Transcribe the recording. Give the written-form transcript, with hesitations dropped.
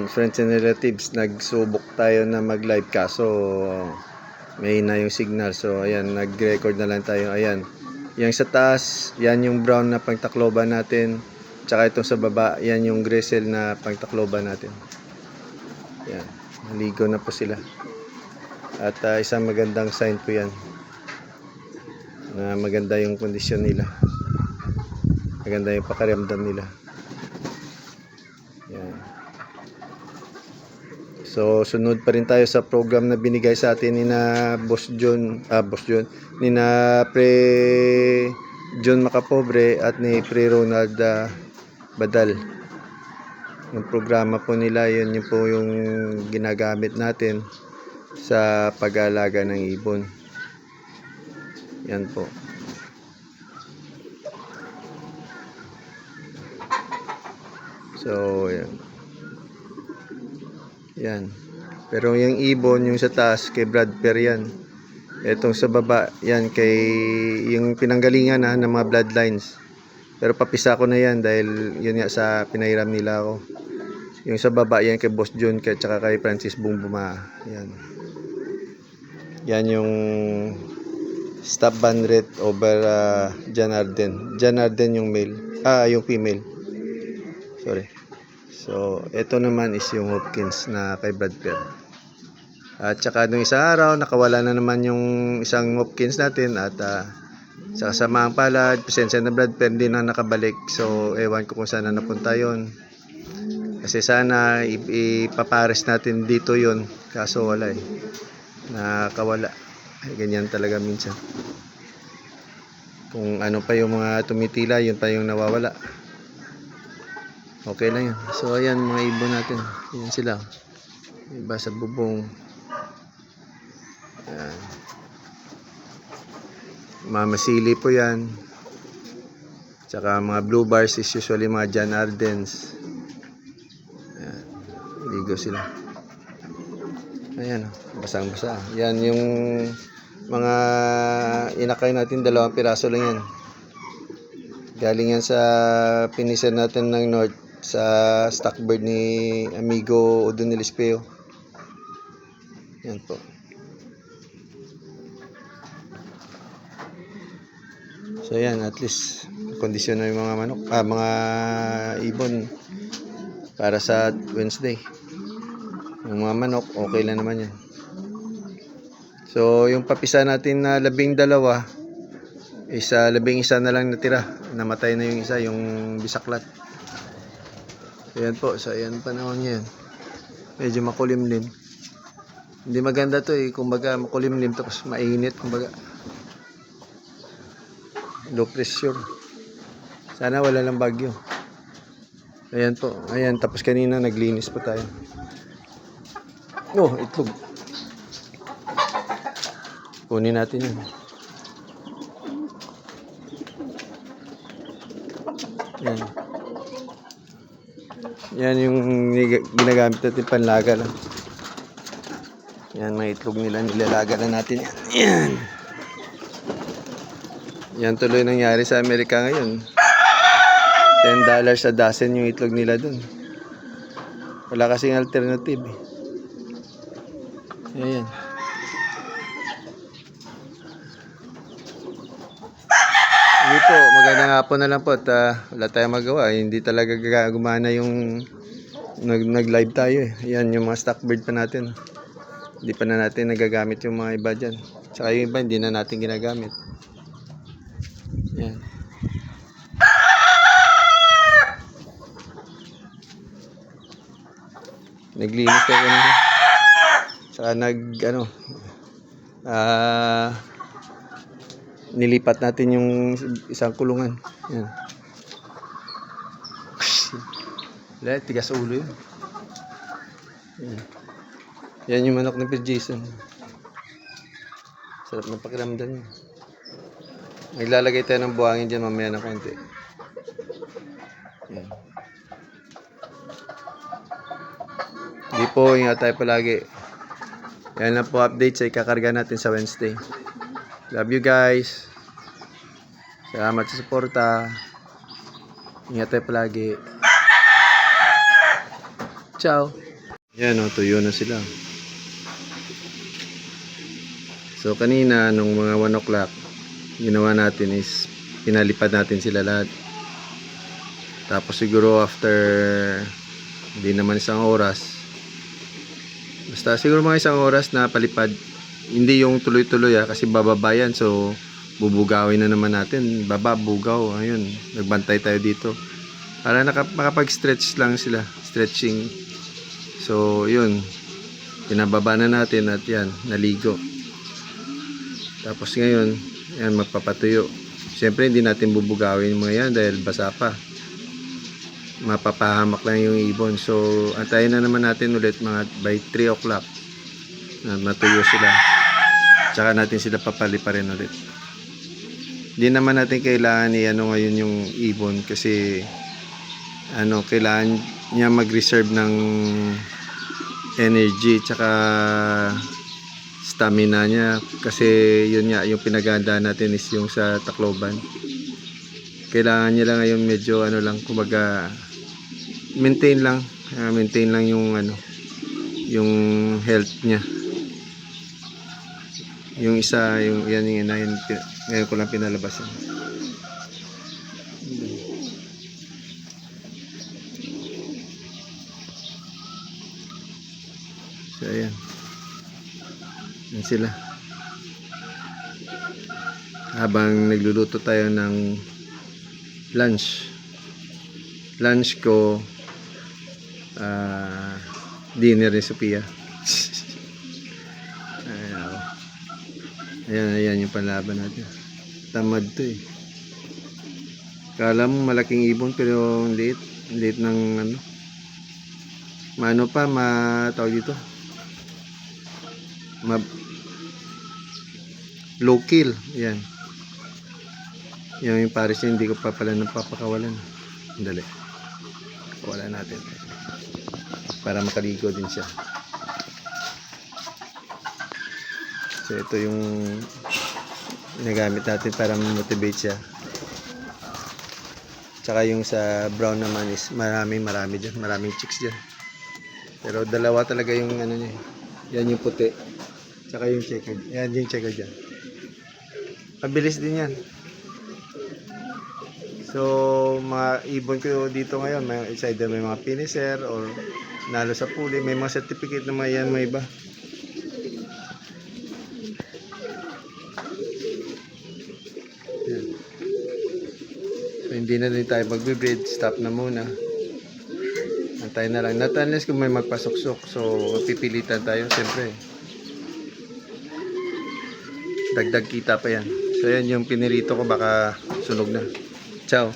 friends and relatives, nagsubok tayo na mag-live kaso may na yung signal. So ayan, nag-record na lang tayo. Ayan, yung sa taas, yan yung brown na pangtakloban natin. Tsaka itong sa baba, yan yung gristle na pangtakloban natin. Yan, naligo na po sila. At isang magandang sign po yan na maganda yung kondisyon nila, maganda yung pakiramdam nila. Yan. So sunod pa rin tayo sa program na binigay sa atin ni na Boss John, ni na Pre John Macapobre at ni Pre Ronald Badal. Yung programa po nila, yun po yung ginagamit natin sa pag-aalaga ng ibon. Yan po. So yan. Yan. Pero yung ibon, yung sa taas, kay Brad Per yan. Etong sa baba, yan kay yung pinanggalingan ng mga bloodlines. Pero papisa ko na yan dahil yun nga sa pinahiram nila ako. Yung sa baba, yan kay Boss John, kay tsaka kay Francis Bumbuma. Yan. Yan yung Stop Bandret over John Arden. John Arden yung male. Yung female. Sorry. So, ito naman is yung Hopkins na kay Brad Per. At saka nung isang araw, nakawala na naman yung isang Hopkins natin. At sa kasamaang palad, presensya na Brad Per, hindi na nakabalik. So, ewan ko kung saan na napunta yun. Kasi sana ipapares natin dito yun. Kaso wala eh. Nakawala. Ganyan talaga minsan. Kung ano pa yung mga tumitila, yun pa yung nawawala. Okay lang yun. So ayan mga ibon natin. Ayan sila. Iba sa bubong. Ayan. Mamasili po yan. Tsaka mga blue bars is usually mga John Ardens. Ayan. Ligo sila. Ayan. Basang-basa. Yan yung mga inakay natin. 2 piraso lang yan. Galing yan sa pinisan natin ng North sa Stockbird ni Amigo Odonel Espeo. Yan po. So yan, at least kondisyon na yung mga manok, mga ibon para sa Wednesday. Yung mga manok, okay lang naman yan. So yung papisa natin na 12, isa 11 na lang natira. Namatay na yung isa, yung bisaklat. Ayan po, so ayan panahon yan. Medyo makulimlim. Hindi maganda to eh, kumbaga makulimlim tapos mainit, kumbaga low pressure. Sana wala lang bagyo. Ayan po, ayan, tapos kanina naglinis po tayo. Oh, itlog. Kunin natin yun. Yan. Yan yung ginagamit natin panlaga lang. Yan, may itlog nila, nilalaga na natin yan. Yan. Yan tuloy nangyari sa Amerika ngayon. $10 a dozen yung itlog nila dun. Wala kasing alternative eh. Ayan. Hindi po, magandang hapon na lang po at wala tayong magawa. Hindi talaga gumana yung nag-live tayo eh. Ayan yung mga stockbird pa natin. Hindi pa na natin nagagamit yung mga iba dyan. Tsaka yung iba hindi na natin ginagamit. Ayan. Naglinis tayo kanina. Tsaka nilipat natin yung isang kulungan. Yan. Wala, tigas ulo yun. Yan. Yan yung manok ng Jason. Sarap ng pakiramdam yun. Maglalagay tayo ng buhangin dyan mamaya ng konti. Yan. Hindi po, ingat tayo palagi. Yan na po update sa ikakarga natin sa Wednesday. Love you guys. Salamat sa suporta. Ingat tayo palagi. Ciao. Yan o, tuyo na sila. So kanina nung mga 1 o'clock, ginawa natin is pinalipad natin sila lahat. Tapos siguro after hindi naman 1 oras, basta siguro mga 1 oras na palipad. Hindi yung tuloy-tuloy kasi bababa yan. So bubugawin na naman natin. Baba, bugaw. Ayun, nagbantay tayo dito para makapag-stretch lang sila, stretching. So yun, pinababa na natin at yan, naligo. Tapos ngayon, yan, magpapatuyo. Siyempre hindi natin bubugawin yung mga yan dahil basa pa, mapapahamak lang yung ibon. So antayin na naman natin ulit mga by 3 o'clock na matuyo sila, tsaka natin sila papaliparin ulit. Hindi naman natin kailangan ngayon yung ibon kasi kailangan niya mag-reserve ng energy tsaka stamina niya, kasi yun nga yung pinagandaan natin is yung sa Tacloban. Kailangan niya lang ngayon medyo lang, kumbaga maintain lang yung yung health niya. Yung isa, yung ngayon ko lang pinalabas yan. So ayan, yan sila. Habang nagluluto tayo ng lunch ko, dinner ni Sophia. Ayan yung panlaban natin. Tamad to eh. Kala mo malaking ibon pero liit ng tawag dito, low kill. Yan yung pares niya, hindi ko pa pala napapakawalan. Dali, wala natin para makaligo din siya. So ito yung ginagamit natin para motivate siya. Tsaka yung sa brown naman is marami dyan, maraming chicks dyan. Pero dalawa talaga yung niya. Yan yung puti, tsaka yung checker. Yan yung checker dyan. Mabilis din yan. So mga ibon ko dito ngayon, either may mga finisher or nalo sa puli, may mga certificate naman yan, may iba. Yan. So hindi na rin tayo magbe-breed, stop na muna. Antay na lang, not unless kung may magpasuksok, so pipilitan tayo siyempre. Dagdag kita pa yan. So yan yung pinirito ko, baka sunog na. Ciao.